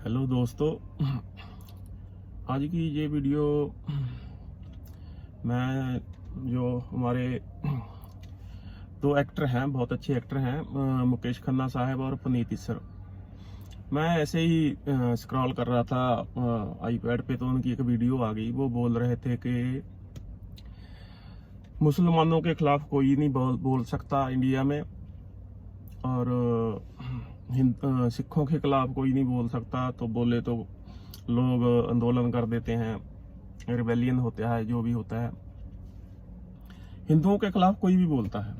Hello दोस्तों, आज की ये वीडियो मैं जो हमारे दो एक्टर हैं, बहुत अच्छे एक्टर हैं, मुकेश खन्ना साहब और पुनीत इस्सर। मैं ऐसे ही स्क्रॉल कर रहा था आईपैड पे, तो उनकी एक वीडियो आ गई। वो बोल रहे थे कि मुसलमानों के खिलाफ कोई नहीं बोल सकता इंडिया में, और सिखों के खिलाफ कोई नहीं बोल सकता। तो बोले तो लोग आंदोलन कर देते हैं, रिबेलियन होता है, जो भी होता है। हिंदुओं के खिलाफ कोई भी बोलता है।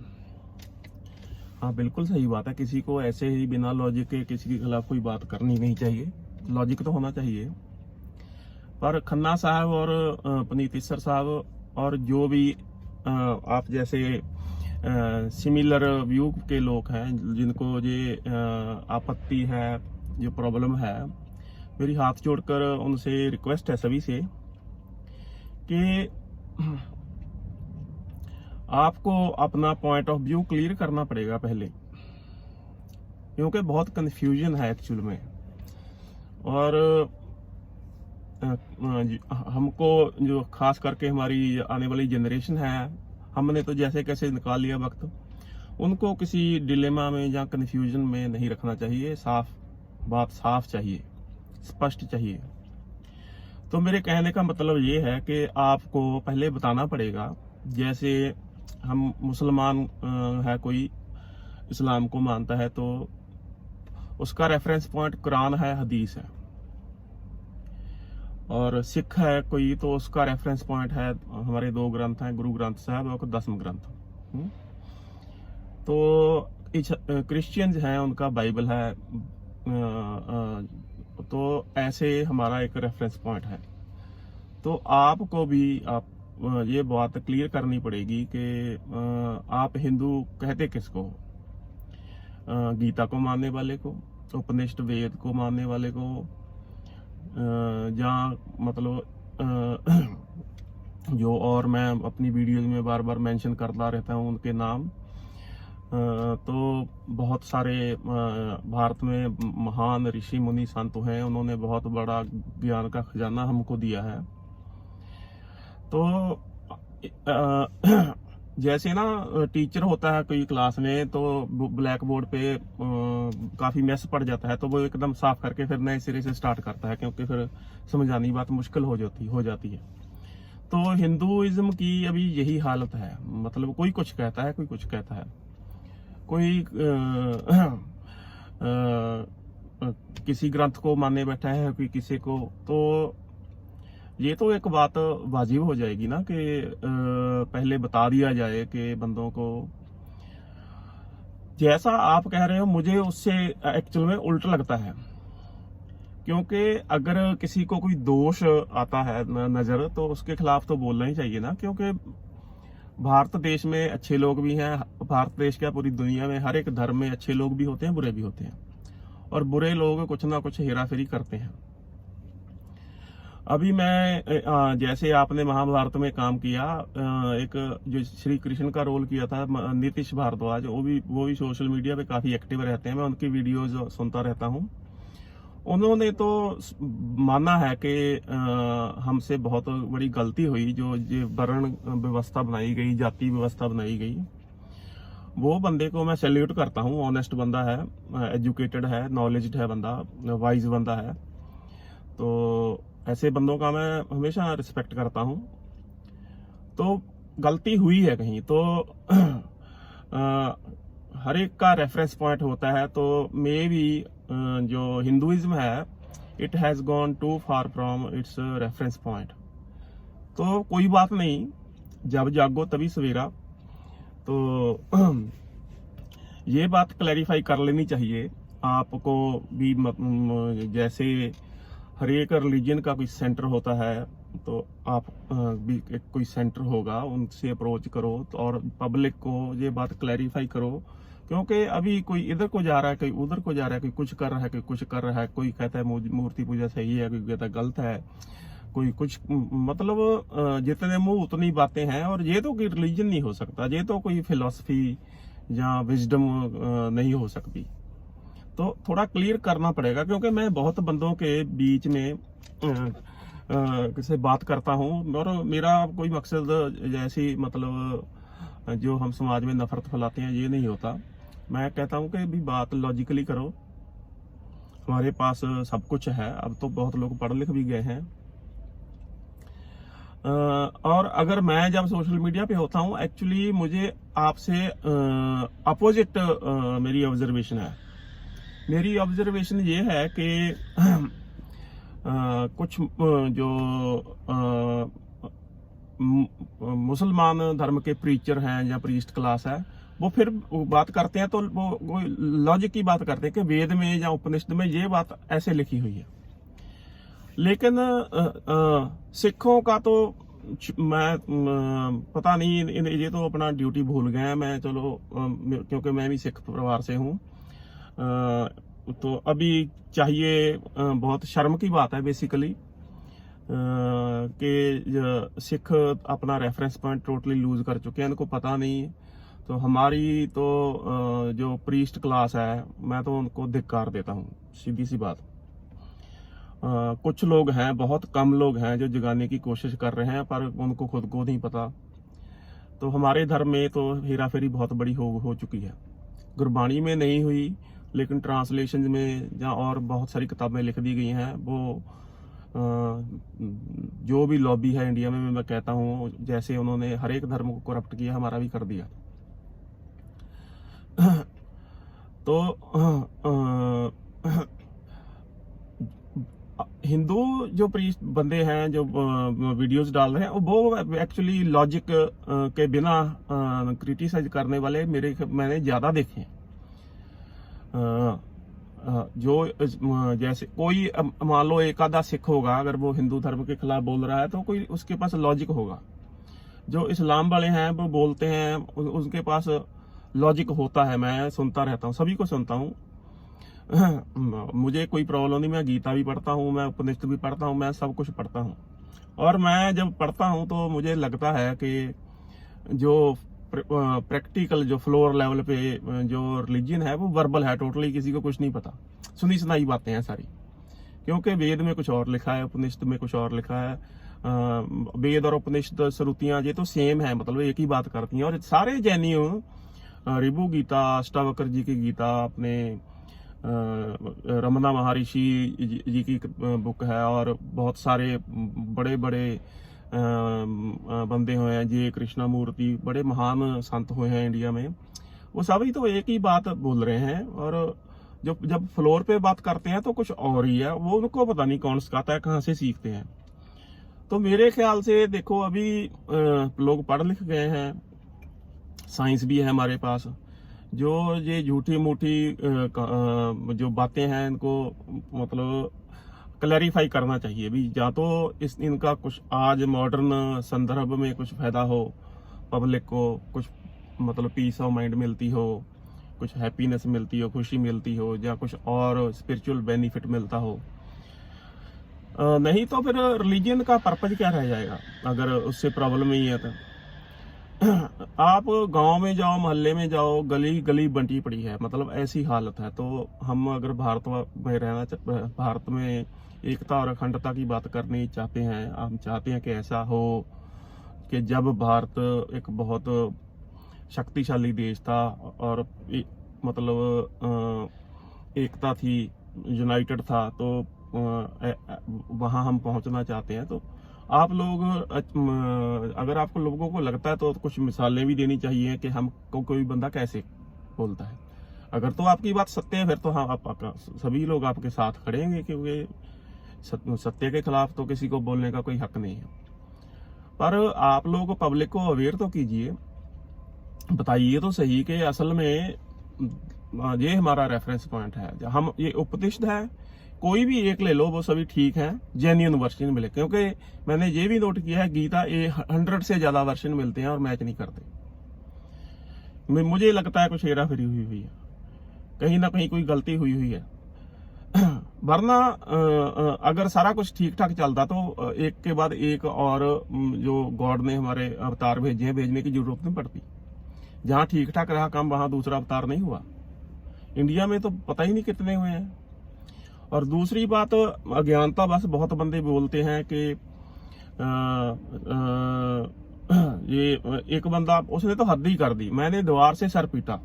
हाँ, बिल्कुल सही बात है। किसी को ऐसे ही बिना लॉजिक के किसी के खिलाफ कोई बात करनी नहीं चाहिए। लॉजिक तो होना चाहिए। पर खन्ना साहब और पुनीत इस्सर साहब और जो भी आप जैसे सिमिलर व्यू के लोग हैं, जिनको ये आपत्ति है, जो प्रॉब्लम है, मेरी हाथ जोड़कर उनसे रिक्वेस्ट है सभी से कि आपको अपना पॉइंट ऑफ व्यू क्लियर करना पड़ेगा पहले, क्योंकि बहुत कंफ्यूजन है एक्चुअल में। और हमको जो खास करके हमारी आने वाली जनरेशन है, हमने तो जैसे कैसे निकाल लिया वक्त, उनको किसी डिलेमा में या कंफ्यूजन में नहीं रखना चाहिए। बात साफ चाहिए, स्पष्ट चाहिए। तो मेरे कहने का मतलब ये है कि आपको पहले बताना पड़ेगा, जैसे हम मुसलमान है, कोई इस्लाम को मानता है तो उसका रेफरेंस पॉइंट कुरान है, हदीस है। और सिख है कोई तो उसका रेफरेंस पॉइंट है, हमारे दो ग्रंथ हैं, गुरु ग्रंथ साहब और 10वें ग्रंथ। तो क्रिश्चियंस हैं, उनका बाइबल है। तो ऐसे हमारा एक रेफरेंस पॉइंट है। तो आपको भी ये बात क्लियर करनी पड़ेगी कि आप हिंदू कहते किसको हो? गीता को मानने वाले को, उपनिषद वेद को मानने वाले को, या मतलब जो और मैं अपनी वीडियोज में बार बार मेंशन करता रहता हूँ उनके नाम। तो बहुत सारे भारत में महान ऋषि मुनि संत हैं, उन्होंने बहुत बड़ा ज्ञान का खजाना हमको दिया है। तो जैसे ना टीचर होता है कोई क्लास में, तो ब्लैक बोर्ड पे काफी मेस पड़ जाता है, तो वो एकदम साफ करके फिर नए सिरे से स्टार्ट करता है, क्योंकि फिर समझानी बात मुश्किल हो जाती है। तो हिंदुइज्म की अभी यही हालत है। मतलब कोई कुछ कहता है, कोई कुछ कहता है, कोई किसी ग्रंथ को मानने बैठा है, कोई किसी को। तो ये तो एक बात वाजिब हो जाएगी ना कि पहले बता दिया जाए कि बंदों को, जैसा आप कह रहे हो मुझे उससे एक्चुअल में उल्टा लगता है। क्योंकि अगर किसी को कोई दोष आता है नजर, तो उसके खिलाफ तो बोलना ही चाहिए ना। क्योंकि भारत देश में अच्छे लोग भी हैं, भारत देश क्या पूरी दुनिया में हर एक धर्म में अच्छे लोग भी होते हैं, बुरे भी होते हैं, और बुरे लोग कुछ ना कुछ हेराफेरी करते हैं। अभी मैं जैसे आपने महाभारत में काम किया, एक जो श्री कृष्ण का रोल किया था नीतीश भारद्वाज, वो भी सोशल मीडिया पे काफी एक्टिव रहते हैं, मैं उनकी वीडियोज सुनता रहता हूँ। उन्होंने तो माना है कि हमसे बहुत बड़ी गलती हुई, जो ये वर्ण व्यवस्था बनाई गई, जाति व्यवस्था बनाई गई। वो बंदे को मैं सैल्यूट करता हूँ। ऑनेस्ट बंदा है, एजुकेटेड है, नॉलेज्ड है बंदा, वाइज बंदा है। तो ऐसे बंदों का मैं हमेशा रिस्पेक्ट करता हूँ। तो गलती हुई है कहीं तो हर एक का रेफरेंस पॉइंट होता है। तो मे बी जो हिंदुइज्म है, it has gone too far from its reference point. तो कोई बात नहीं, जब जागो तभी सवेरा। तो ये बात क्लैरिफाई कर लेनी चाहिए आपको भी। जैसे हर एक रिलीजन का कोई सेंटर होता है, तो आप भी कोई सेंटर होगा, उनसे अप्रोच करो और पब्लिक को ये बात क्लैरिफाई करो। क्योंकि अभी कोई इधर को जा रहा है, कोई उधर को जा रहा है, कोई कुछ कर रहा है, कोई कुछ कर रहा है, कोई कहता है मूर्ति पूजा सही है, कोई कहता है गलत है, कोई कुछ, मतलब जितने मुंह उतनी बातें हैं। और ये तो कोई रिलीजन नहीं हो सकता, ये तो कोई फिलॉसफी या विजडम नहीं हो सकती। तो थोड़ा क्लियर करना पड़ेगा, क्योंकि मैं बहुत बंदों के बीच में से बात करता हूँ और मेरा कोई मकसद जैसी मतलब जो हम समाज में नफरत फैलाते हैं ये नहीं होता। मैं कहता हूँ कि भी बात लॉजिकली करो, हमारे पास सब कुछ है, अब तो बहुत लोग पढ़ लिख भी गए हैं। और अगर मैं जब सोशल मीडिया पे होता हूँ, एक्चुअली मुझे आपसे अपोजिट मेरी ऑब्जर्वेशन है। मेरी ऑब्जर्वेशन ये है कि कुछ जो मुसलमान धर्म के प्रीचर हैं या प्रीस्ट क्लास है, वो फिर बात करते हैं तो वो लॉजिक की बात करते हैं कि वेद में या उपनिषद में ये बात ऐसे लिखी हुई है। लेकिन सिखों का तो मैं पता नहीं, ये तो अपना ड्यूटी भूल गए हैं। मैं चलो क्योंकि मैं भी सिख परिवार से हूँ, तो अभी चाहिए, बहुत शर्म की बात है बेसिकली कि सिख अपना रेफरेंस पॉइंट टोटली लूज कर चुके हैं, इनको पता नहीं। तो हमारी तो जो प्रीस्ट क्लास है, मैं तो उनको धिक्कार देता हूँ, सीधी सी बात। कुछ लोग हैं, बहुत कम लोग हैं जो जगाने की कोशिश कर रहे हैं, पर उनको खुद को नहीं पता। तो हमारे धर्म में तो हेरा फेरी बहुत बड़ी हो चुकी है। गुरबाणी में नहीं हुई, लेकिन ट्रांसलेशन में या और बहुत सारी किताबें लिख दी गई हैं। वो जो भी लॉबी है इंडिया में, मैं कहता हूँ जैसे उन्होंने हर एक धर्म को करप्ट किया, हमारा भी कर दिया। तो हिंदू जो प्रीस्ट बंदे हैं जो वीडियोस डाल रहे हैं, वो एक्चुअली लॉजिक के बिना क्रिटिसाइज करने वाले मैंने ज्यादा देखे हैं। जो जैसे कोई मान लो एक आधा सिख होगा, अगर वो हिंदू धर्म के खिलाफ बोल रहा है तो कोई उसके पास लॉजिक होगा। जो इस्लाम वाले हैं वो बोलते हैं, उनके पास लॉजिक होता है। मैं सुनता रहता हूँ, सभी को सुनता हूँ। मुझे कोई प्रॉब्लम नहीं, मैं गीता भी पढ़ता हूँ, मैं उपनिषद भी पढ़ता हूँ, मैं सब कुछ पढ़ता हूँ। और मैं जब पढ़ता हूँ तो मुझे लगता है कि जो प्रैक्टिकल जो फ्लोर लेवल पे जो रिलीजन है वो वर्बल है, टोटली किसी को कुछ नहीं पता, सुनी सुनाई बातें हैं सारी। क्योंकि वेद में कुछ और लिखा है, उपनिषद में कुछ और लिखा है। वेद और उपनिषद श्रुतियां ये तो सेम है, मतलब एक ही बात करती हैं। और सारे जैनियों, रिभु गीता, अष्टावक्र जी की गीता, अपने रमना महर्षि जी की बुक है, और बहुत सारे बड़े बड़े बंदे हुए हैं, जे कृष्णमूर्ति, बड़े महान संत हुए हैं इंडिया में, वो सभी तो एक ही बात बोल रहे हैं। और जब फ्लोर पे बात करते हैं तो कुछ और ही है, वो उनको पता नहीं कौन सिखाता है, कहाँ से सीखते हैं। तो मेरे ख्याल से देखो, अभी लोग पढ़ लिख गए हैं, साइंस भी है हमारे पास। जो ये झूठी मूठी जो बातें हैं, इनको मतलब क्लैरिफाई करना चाहिए भी, या तो इनका कुछ आज मॉडर्न संदर्भ में कुछ फायदा हो, पब्लिक को कुछ मतलब पीस ऑफ माइंड मिलती हो, कुछ हैप्पीनेस मिलती हो, खुशी मिलती हो, या कुछ और स्पिरिचुअल बेनिफिट मिलता हो। नहीं तो फिर रिलीजन का पर्पज क्या रह जाएगा अगर उससे प्रॉब्लम ही है तो। आप गांव में जाओ, मोहल्ले में जाओ, गली गली बंटी पड़ी है, मतलब ऐसी हालत है। तो हम अगर भारत में एकता और अखंडता की बात करनी चाहते हैं, हम चाहते हैं कि ऐसा हो कि जब भारत एक बहुत शक्तिशाली देश था और मतलब एकता थी, यूनाइटेड था, तो वहां हम पहुंचना चाहते हैं। तो आप लोग अगर आपको लोगों को लगता है तो कुछ मिसालें भी देनी चाहिए कि हम कोई बंदा कैसे बोलता है। अगर तो आपकी बात सत्य है, फिर तो हाँ, सभी लोग आपके साथ खड़ेंगे, क्योंकि सत्य के खिलाफ तो किसी को बोलने का कोई हक नहीं है। पर आप लोग पब्लिक को अवेयर तो कीजिए, बताइए तो सही कि असल में ये हमारा रेफरेंस पॉइंट है। हम ये उपनिषद है, कोई भी एक ले लो, वो सभी ठीक है, जेन्युइन वर्जन मिले। क्योंकि मैंने ये भी नोट किया है, गीता 100 से ज्यादा वर्जन मिलते हैं और मैच नहीं करते। मुझे लगता है कुछ हेरा फेरी हुई है, कहीं ना कहीं कोई गलती हुई है। वरना अगर सारा कुछ ठीक ठाक चलता तो एक के बाद एक और जो गॉड ने हमारे अवतार भेजे हैं, भेजने की जरूरत नहीं पड़ती। जहां ठीक ठाक रहा काम, वहां दूसरा अवतार नहीं हुआ। इंडिया में तो पता ही नहीं कितने हुए हैं। और दूसरी बात, अज्ञानता बस बहुत बंदे बोलते हैं कि ये एक बंदा, उसने तो हद ही कर दी, मैंने दीवार से सर पीटा।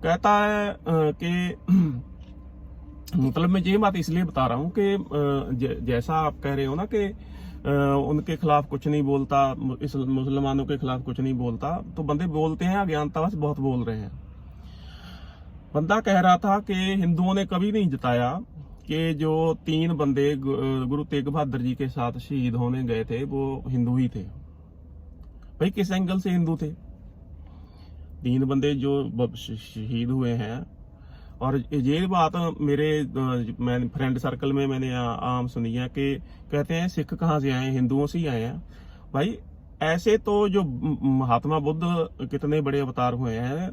कहता है कि मतलब मैं ये बात इसलिए बता रहा हूँ कि जैसा आप कह रहे हो ना कि उनके खिलाफ कुछ नहीं बोलता, इस मुसलमानों के खिलाफ कुछ नहीं बोलता, तो बंदे बोलते हैं, अज्ञानतावश बहुत बोल रहे हैं। बंदा कह रहा था कि हिंदुओं ने कभी नहीं जताया कि जो 3 बंदे गुरु तेग बहादुर जी के साथ शहीद होने गए थे वो हिंदू ही थे। भाई किस एंगल से हिंदू थे? 3 बंदे जो शहीद हुए हैं, और ये बात मेरे मैं फ्रेंड सर्कल में मैंने आम सुनी है कि कहते हैं सिख कहाँ से आए हैं, हिंदुओं से ही आए हैं। भाई ऐसे तो जो महात्मा बुद्ध कितने बड़े अवतार हुए हैं,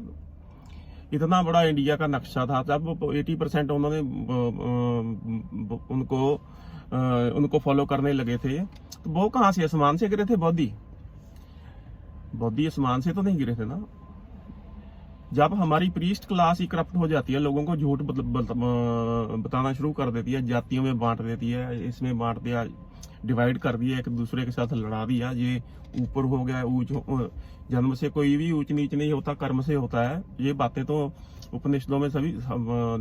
इतना बड़ा इंडिया का नक्शा था, तब 80% उन्होंने उनको फॉलो करने लगे थे, तो वो कहाँ से, आसमान से गिरे थे? बौद्धि आसमान से तो नहीं गिरे थे ना। जब हमारी प्रीस्ट क्लास ही करप्ट हो जाती है, लोगों को झूठ बताना शुरू कर देती है, जातियों में बांट देती है, इसमें बांट दिया, डिवाइड कर दिया, एक दूसरे के साथ लड़ा दिया, ये ऊपर हो गया, जन्म से कोई भी ऊंच नीच नहीं होता, कर्म से होता है। ये बातें तो उपनिषदों में, सभी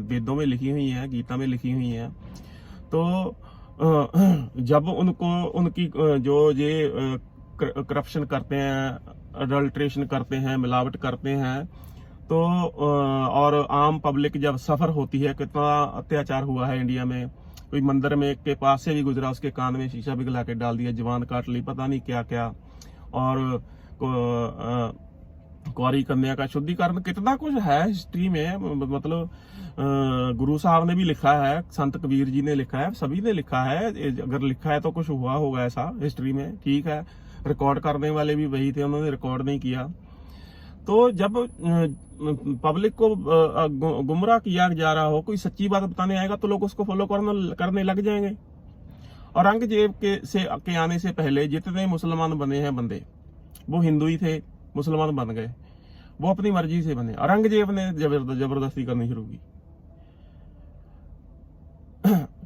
वेदों में लिखी हुई हैं, गीता में लिखी हुई हैं। तो जब उनकी जो ये करप्शन करते हैं, अडल्ट्रेशन करते हैं, मिलावट करते हैं, तो और आम पब्लिक जब सफर होती है, कितना अत्याचार हुआ है इंडिया में। कोई मंदिर में के पास से भी गुजरा, उसके कान में शीशा पिघला के डाल दिया, जवान काट ली, पता नहीं क्या क्या। और कुंवारी कन्या का शुद्धिकरण, कितना कुछ है हिस्ट्री में। मतलब गुरु साहब ने भी लिखा है, संत कबीर जी ने लिखा है, सभी ने लिखा है। अगर लिखा है तो कुछ हुआ होगा ऐसा हिस्ट्री में, ठीक है। रिकॉर्ड करने वाले भी वही थे, उन्होंने रिकॉर्ड नहीं किया। तो जब पब्लिक को गुमराह किया जा रहा हो, कोई सच्ची बात बताने आएगा तो लोग उसको फॉलो करने लग जाएंगे। औरंगजेब के आने से पहले जितने मुसलमान बने हैं बंदे, वो हिंदू ही थे, मुसलमान बन गए, वो अपनी मर्जी से बने। औरंगजेब ने जबरदस्ती करनी शुरू की,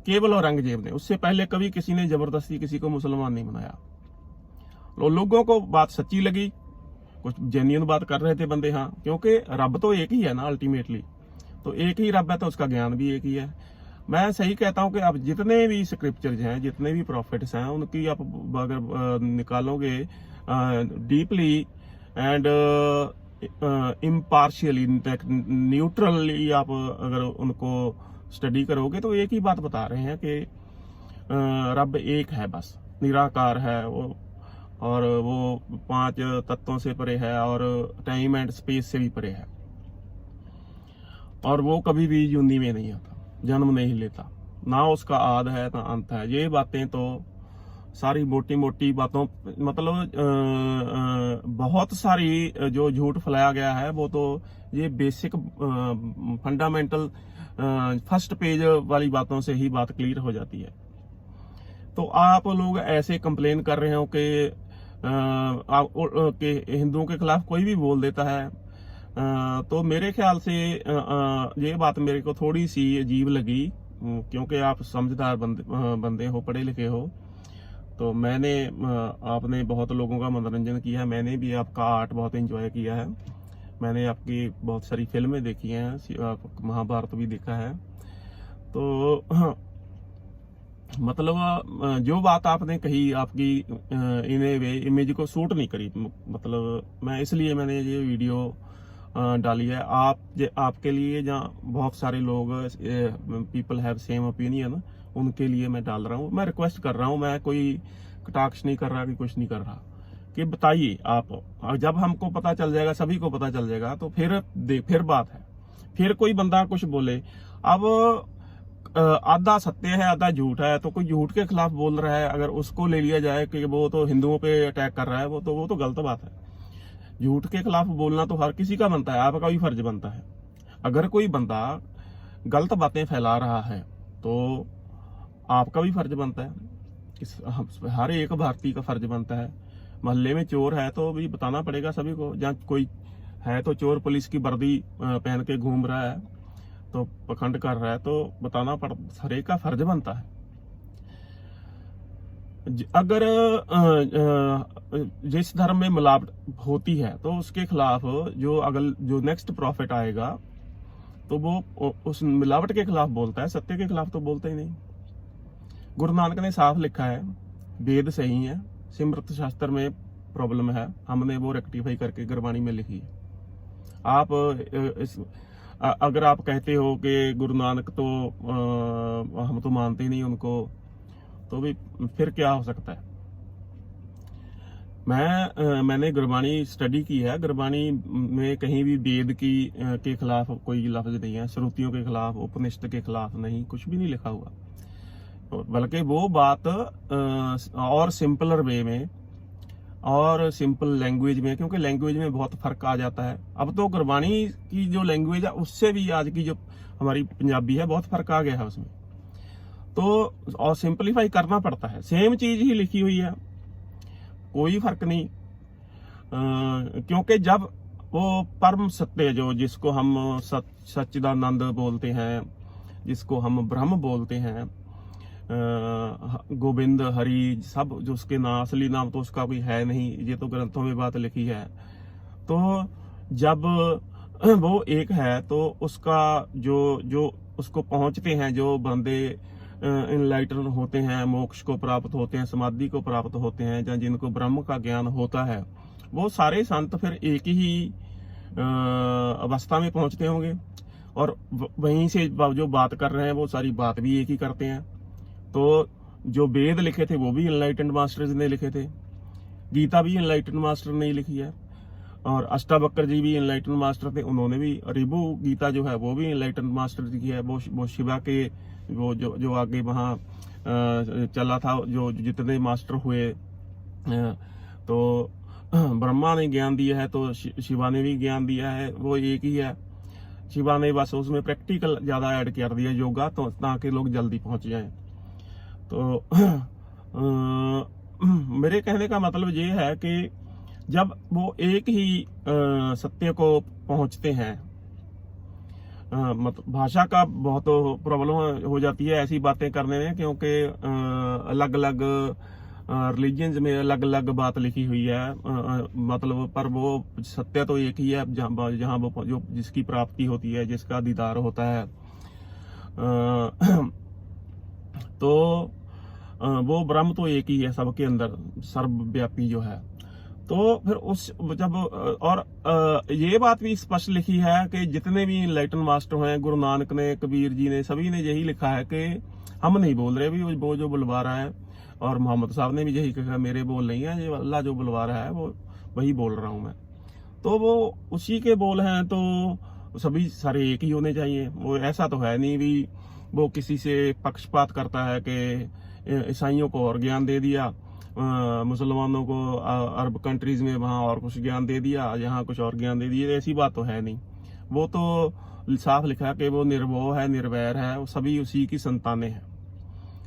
केवल औरंगजेब ने। उससे पहले कभी किसी ने जबरदस्ती किसी को मुसलमान नहीं बनाया। लोगों को बात सच्ची लगी, कुछ जेन्युइन बात कर रहे थे बंदे, हाँ, क्योंकि रब तो एक ही है ना अल्टीमेटली। तो एक ही रब है, तो उसका ज्ञान भी एक ही है। मैं सही कहता हूं कि अब जितने भी स्क्रिप्चर्स हैं, जितने भी प्रॉफिट्स हैं, उनकी आप अगर निकालोगे डीपली एंड इम्पार्शियली, न्यूट्रली आप अगर उनको स्टडी करोगे, तो एक ही बात बता रहे हैं कि रब एक है, बस निराकार है वो, और वो 5 तत्वों से परे है, और टाइम एंड स्पेस से भी परे है, और वो कभी भी यूनी में नहीं आता, जन्म नहीं लेता, ना उसका आद है ना अंत है। ये बातें तो सारी मोटी मोटी बातों, मतलब बहुत सारी जो झूठ फैलाया गया है, वो तो ये बेसिक फंडामेंटल फर्स्ट पेज वाली बातों से ही बात क्लियर हो जाती है। तो आप लोग ऐसे कंप्लेन कर रहे हो कि हिंदुओं के खिलाफ कोई भी बोल देता है, तो मेरे ख्याल से ये बात मेरे को थोड़ी सी अजीब लगी, क्योंकि आप समझदार बंदे हो, पढ़े लिखे हो। तो मैंने आपने बहुत लोगों का मनोरंजन किया है, मैंने भी आपका आर्ट बहुत एंजॉय किया है, मैंने आपकी बहुत सारी फिल्में देखी हैं, महाभारत भी देखा है। तो मतलब जो बात आपने कही, आपकी इन ए वे इमेज को सूट नहीं करी। मतलब मैं इसलिए मैंने ये वीडियो डाली है आपके लिए, जहाँ बहुत सारे लोग पीपल हैव सेम ओपिनियन, उनके लिए मैं डाल रहा हूँ। मैं रिक्वेस्ट कर रहा हूँ, मैं कोई कटाक्ष नहीं कर रहा कि कुछ नहीं कर रहा, कि बताइए आप। जब हमको पता चल जाएगा, सभी को पता चल जाएगा, तो फिर बात है, फिर कोई बंदा कुछ बोले। अब आधा सत्य है आधा झूठ है, तो कोई झूठ के खिलाफ बोल रहा है, अगर उसको ले लिया जाए कि वो तो हिंदुओं पे अटैक कर रहा है, वो तो गलत बात है। झूठ के खिलाफ बोलना तो हर किसी का बनता है, आपका भी फर्ज बनता है। अगर कोई बंदा गलत बातें फैला रहा है, तो आपका भी फर्ज बनता है, हर एक भारतीय का फर्ज बनता है। मोहल्ले में चोर है तो भी बताना पड़ेगा सभी को। जहाँ कोई है तो चोर पुलिस की वर्दी पहन के घूम रहा है, तो पखंड कर रहा है, तो बताना पड़ हर एक का फर्ज बनता है। अगर जिस धर्म में मिलावट होती है तो उसके खिलाफ जो नेक्स्ट प्रॉफिट आएगा तो वो उस मिलावट के खिलाफ बोलता है, सत्य के खिलाफ तो बोलता ही नहीं। गुरु नानक ने साफ लिखा है, वेद सही है, सिमृत शास्त्र में प्रॉब्लम है, हमने वो रेक्टिफाई करके गुरबाणी में लिखी है। आप अगर आप कहते हो कि गुरु नानक तो हम तो मानते ही नहीं उनको, तो भी फिर क्या हो सकता है। मैंने गुरबाणी स्टडी की है, गुरबाणी में कहीं भी वेद के खिलाफ कोई लफ्ज नहीं है, श्रुतियों के खिलाफ, उपनिषद के खिलाफ नहीं, कुछ भी नहीं लिखा हुआ। बल्कि वो बात और सिंपलर वे में और सिंपल लैंग्वेज में, क्योंकि लैंग्वेज में बहुत फर्क आ जाता है। अब तो गुरबाणी की जो लैंग्वेज है उससे भी आज की जो हमारी पंजाबी है बहुत फर्क आ गया है उसमें, तो और सिंपलीफाई करना पड़ता है। सेम चीज ही लिखी हुई है, कोई फर्क नहीं। क्योंकि जब वो परम सत्य जो जिसको हम सच्चिदानंद बोलते हैं, जिसको हम ब्रह्म बोलते हैं, गोविंद हरि सब, जो उसके नाम असली नाम तो उसका कोई है नहीं, ये तो ग्रंथों में बात लिखी है। तो जब वो एक है तो उसका जो उसको पहुंचते हैं, जो बंदे इनलाइटन होते हैं, मोक्ष को प्राप्त होते हैं, समाधि को प्राप्त होते हैं, या जिनको ब्रह्म का ज्ञान होता है, वो सारे संत फिर एक ही अवस्था में पहुंचते होंगे। और वहीं से जो बात कर रहे हैं वो सारी बात भी एक ही करते हैं। तो जो वेद लिखे थे वो भी इनलाइटेंड मास्टर्स ने लिखे थे, गीता भी इनलाइटेंड मास्टर ने लिखी है, और अष्टावक्र जी भी इनलाइटेंड मास्टर थे, उन्होंने भी रिभु गीता जो है वो भी इनलाइटेंड मास्टर की है। वो शिवा के वो जो आगे वहाँ चला था, जो जितने मास्टर हुए, तो ब्रह्मा ने ज्ञान दिया है तो शिवा ने भी ज्ञान दिया है, वो एक ही है। शिवा ने बस उसमें प्रैक्टिकल ज्यादा ऐड कर दिया, योगा, तो ताकि लोग जल्दी पहुंच जाएं। तो मेरे कहने का मतलब ये है कि जब वो एक ही सत्य को पहुंचते हैं, मतलब भाषा का बहुत प्रॉब्लम हो जाती है ऐसी बातें करने में, क्योंकि अलग अलग रिलीजन्स में अलग अलग बात लिखी हुई है, मतलब पर वो सत्य तो एक ही है, जहाँ वो जो जिसकी प्राप्ति होती है, जिसका दीदार होता है, तो वो ब्रह्म तो एक ही है सबके अंदर, सर्वव्यापी जो है। तो फिर उस जब और ये बात भी स्पष्ट लिखी है कि जितने भी इनलाइटन मास्टर हैं, गुरु नानक ने, कबीर जी ने, सभी ने यही लिखा है कि हम नहीं बोल रहे, भी वो जो बुलवा रहा है, और मोहम्मद साहब ने भी यही कहा, मेरे बोल नहीं है, ये अल्लाह जो बुलवा रहा है वो वही बोल रहा हूँ मैं। तो वो उसी के बोल हैं, तो सभी सारे एक ही होने चाहिए। वो ऐसा तो है नहीं भी वो किसी से पक्षपात करता है कि ईसाइयों को और ज्ञान दे दिया, मुसलमानों को अरब कंट्रीज में वहाँ और कुछ ज्ञान दे दिया, यहाँ कुछ और ज्ञान दे दिया, ऐसी बात तो है नहीं। वो तो साफ लिखा है कि वो निर्भो है, निर्वैर है, वो सभी उसी की संतानें हैं।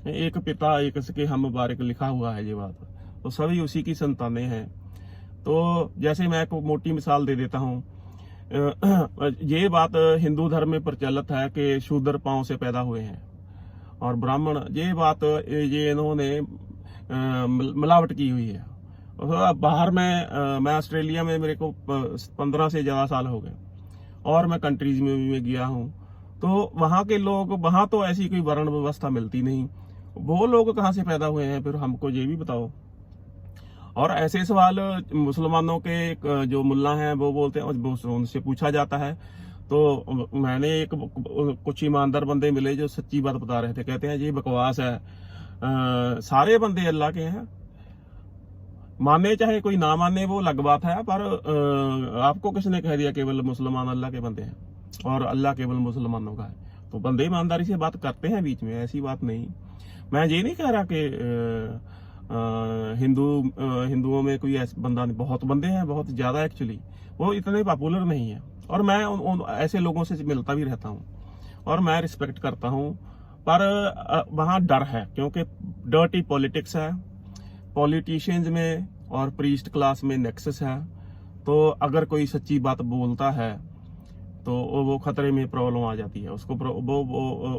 एक पिता एक के हम मुबारक लिखा हुआ है ये बात, तो सभी उसी की संतानें हैं। तो जैसे मैं एक मोटी मिसाल दे देता हूँ, ये बात हिंदू धर्म में प्रचलित है कि शूद्र पांव से पैदा हुए हैं, और ब्राह्मण, ये बात ये इन्होंने मिलावट की हुई है। बाहर मैं ऑस्ट्रेलिया में मेरे को 15 से ज्यादा साल हो गए, और मैं कंट्रीज में भी गया हूँ, तो वहाँ के लोग, वहाँ तो ऐसी कोई वर्ण व्यवस्था मिलती नहीं, वो लोग कहाँ से पैदा हुए हैं फिर हमको ये भी बताओ। और ऐसे सवाल मुसलमानों के जो मुल्ला हैं वो बोलते हैं, उनसे पूछा जाता है, तो मैंने कुछ ईमानदार बंदे मिले जो सच्ची बात बता रहे थे, कहते हैं ये बकवास है, सारे बंदे अल्लाह के हैं, माने चाहे कोई ना माने वो अलग बात है, पर आपको किसने कह दिया केवल मुसलमान अल्लाह के बंदे हैं और अल्लाह केवल मुसलमानों का है। तो बंदे ईमानदारी से बात करते हैं बीच में, ऐसी बात नहीं। मैं ये नहीं कह रहा कि हिंदुओं में कोई ऐसा बंदा नहीं, बहुत बंदे हैं, बहुत ज्यादा, एक्चुअली वो इतने पॉपुलर नहीं है, और मैं उन ऐसे लोगों से मिलता भी रहता हूँ और मैं रिस्पेक्ट करता हूँ। पर वहाँ डर है, क्योंकि डर्टी पॉलिटिक्स है, पॉलिटिशियंस में और प्रीस्ट क्लास में नेक्सस है। तो अगर कोई सच्ची बात बोलता है तो वो खतरे में प्रॉब्लम आ जाती है उसको।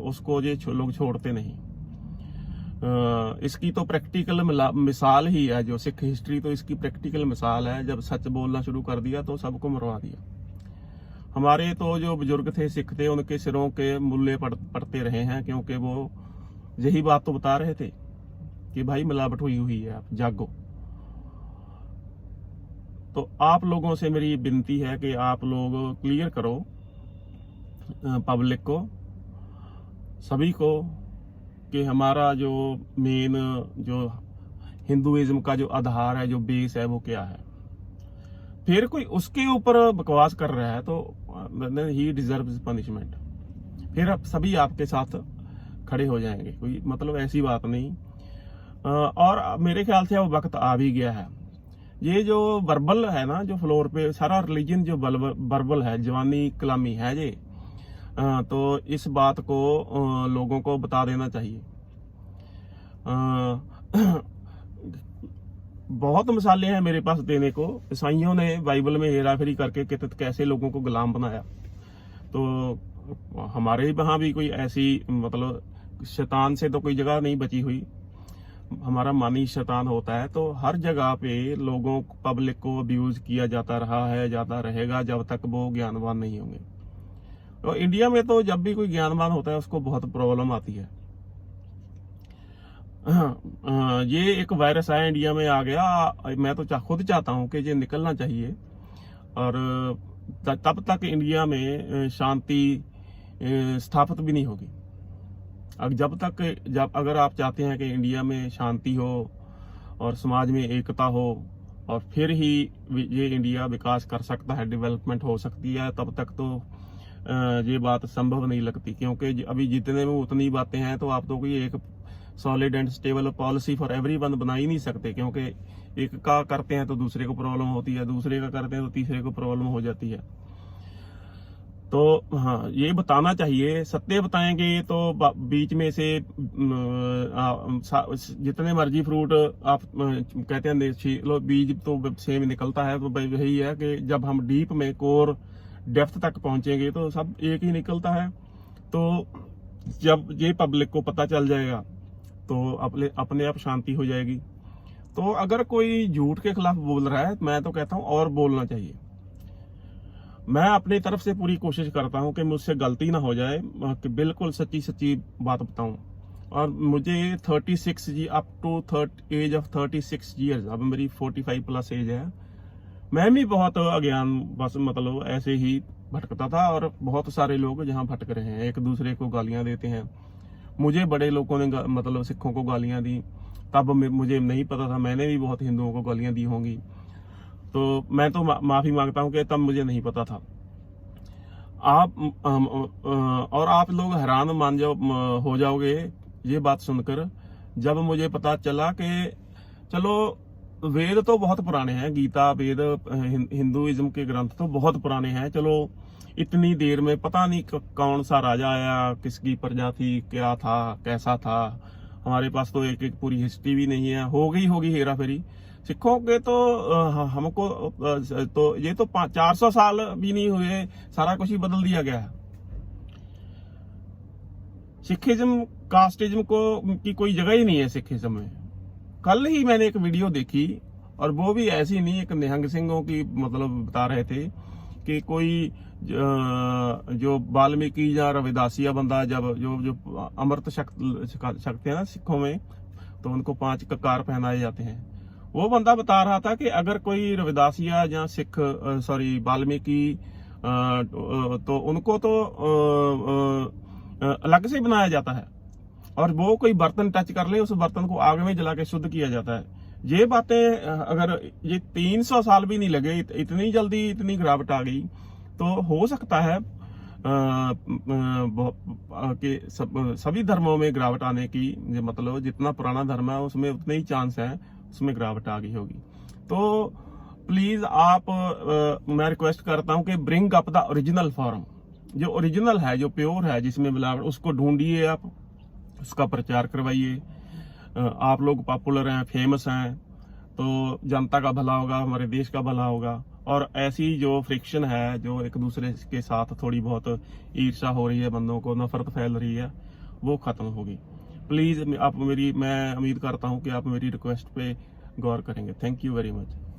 उसको ये लोग छोड़ते नहीं। इसकी तो प्रैक्टिकल मिसाल ही है, जो सिख हिस्ट्री तो इसकी प्रैक्टिकल मिसाल है। जब सच बोलना शुरू कर दिया तो सबको मरवा दिया। हमारे तो जो बुजुर्ग थे, सिख थे, उनके सिरों के मूल्य पड़ते रहे हैं, क्योंकि वो यही बात तो बता रहे थे कि भाई मिलावट हुई हुई है, आप जागो। तो आप लोगों से मेरी विनती है कि आप लोग क्लियर करो पब्लिक को, सभी को, कि हमारा जो मेन जो हिंदुइज्म का जो आधार है, जो बेस है, वो क्या है। फिर कोई उसके ऊपर बकवास कर रहा है तो ही डिजर्व्स पनिशमेंट। फिर अब सभी आपके साथ खड़े हो जाएंगे, कोई मतलब ऐसी बात नहीं। और मेरे ख्याल से अब वक्त आ भी गया है। ये जो वर्बल है ना, जो फ्लोर पे सारा रिलीजन जो वर्बल है, जवानी कलामी है ये, तो इस बात को लोगों को बता देना चाहिए। बहुत मिसालें हैं मेरे पास देने को। ईसाइयों ने बाइबल में हेरा फेरी करके कैसे लोगों को गुलाम बनाया, तो हमारे वहां भी कोई ऐसी मतलब शैतान से तो कोई जगह नहीं बची हुई। हमारा मानी शैतान होता है, तो हर जगह पे लोगों पब्लिक को अब्यूज किया जाता रहा है, जाता रहेगा, जब तक वो ज्ञानवान नहीं होंगे। तो इंडिया में तो जब भी कोई ज्ञानवान होता है उसको बहुत प्रॉब्लम आती है। ये एक वायरस है, इंडिया में आ गया। मैं तो खुद चाहता हूं कि ये निकलना चाहिए, और तब तक इंडिया में शांति स्थापित भी नहीं होगी। जब अगर आप चाहते हैं कि इंडिया में शांति हो और समाज में एकता हो, और फिर ही ये इंडिया विकास कर सकता है, डेवलपमेंट हो सकती है, तब तक तो ये बात संभव नहीं लगती। क्योंकि अभी जितने में उतनी बातें हैं, तो आप तो कोई एक solid and stable policy for everyone बना ही नहीं सकते। क्योंकि एक का करते हैं तो दूसरे को प्रॉब्लम होती है, दूसरे का करते हैं तो तीसरे को प्रॉब्लम हो जाती है। तो हाँ, ये बताना चाहिए, सत्य बताएंगे तो बीच में से जितने मर्जी फ्रूट आप कहते हैं लो, बीज तो सेम निकलता है। तो यही है कि जब हम डीप में कोर डेप्थ तक पहुंचेंगे तो सब एक ही निकलता है। तो जब ये पब्लिक को पता चल जाएगा तो अपने आप शांति हो जाएगी। तो अगर कोई झूठ के खिलाफ बोल रहा है, मैं तो कहता हूं और बोलना चाहिए। मैं अपनी तरफ से पूरी कोशिश करता हूं कि मुझसे गलती ना हो जाए, कि बिल्कुल सच्ची सच्ची बात बताऊं। और मुझे 36 जी up to age of 36 years, अब मेरी 45 प्लस एज है। मैं भी बहुत अज्ञान बस मतलब ऐसे ही भटकता था, और बहुत सारे लोग जहां भटक रहे हैं, एक दूसरे को गालियां देते हैं। मुझे बड़े लोगों ने मतलब सिखों को गालियां दी, तब मुझे नहीं पता था। मैंने भी बहुत हिंदुओं को गालियां दी होंगी, तो मैं तो माफी मांगता हूं कि तब मुझे नहीं पता था। और आप लोग हैरान हो जाओगे ये बात सुनकर, जब मुझे पता चला कि चलो वेद तो बहुत पुराने हैं, गीता वेद हिंदुइज्म के ग्रंथ तो बहुत पुराने हैं। चलो इतनी देर में पता नहीं कौन सा राजा आया, किसकी प्रजाति क्या था, कैसा था, हमारे पास तो एक पूरी हिस्ट्री भी नहीं है। होगी हेरा फेरी। सिखों के तो हमको तो ये तो 400 साल भी नहीं हुए, सारा कुछ ही बदल दिया गया है। सिखिज्म कास्टिज्म की कोई जगह ही नहीं है सिखिज्म में। कल ही मैंने एक वीडियो देखी, और वो भी ऐसी नहीं, एक निहंग सिंहों की मतलब बता रहे थे कि कोई जो वाल्मीकि या रविदासिया बंदा जब जो अमृत शक्त है ना सिखों में, तो उनको 5 ककार पहनाए जाते हैं। वो बंदा बता रहा था कि अगर कोई रविदासिया या वाल्मीकि तो उनको तो अलग से बनाया जाता है, और वो कोई बर्तन टच कर ले, उस बर्तन को आग में जला के शुद्ध किया जाता है। ये बातें अगर ये 300 साल भी नहीं लगे, इतनी जल्दी इतनी गिरावट आ गई, तो हो सकता है कि सभी धर्मों में गिरावट आने की, मतलब जितना पुराना धर्म है उसमें उतने ही चांस है उसमें गिरावट आ गई होगी। तो प्लीज आप मैं रिक्वेस्ट करता हूं कि bring up the original form, जो ओरिजिनल है, जो प्योर है, जिसमें मिलावट, उसको ढूंढिए, आप उसका प्रचार करवाइए। आप लोग पॉपुलर हैं, फेमस हैं, तो जनता का भला होगा, हमारे देश का भला होगा। और ऐसी जो फ्रिक्शन है, जो एक दूसरे के साथ थोड़ी बहुत ईर्ष्या हो रही है, बंदों को नफरत फैल रही है, वो खत्म होगी। प्लीज आप मैं उम्मीद करता हूँ कि आप मेरी रिक्वेस्ट पे गौर करेंगे। Thank you very much.